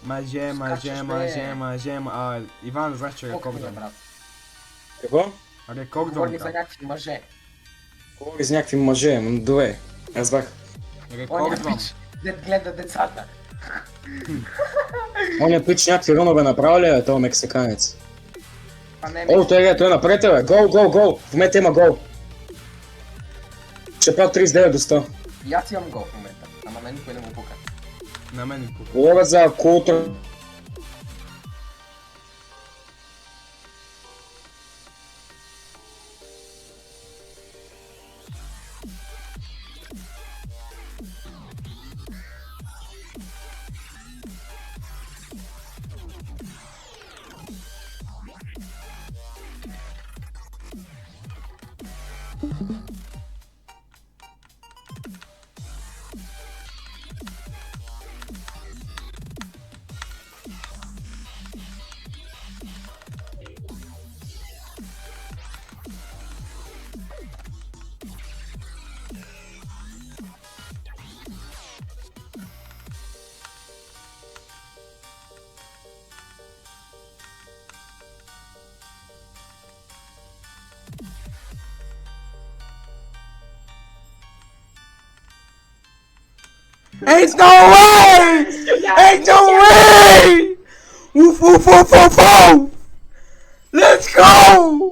Маже. А, Іван, знаєш, що Ок, рекордом? брат. Кого? Рекордом, Горні брат. заняття може. Різняк він може, ну диви. Розбах. Рекордом. Гледа децата. Он точняк Фіронова направляє, то мексиканець. Пане О, то є наперед тебе. Гоу. Вметима, гоу. Ще прав 39 до 100. я ці вам гол момента. А мене ніколи не випука. На мене купу. Говорить за кутр. Ain't no way! Ain't no way! Woof! Let's go!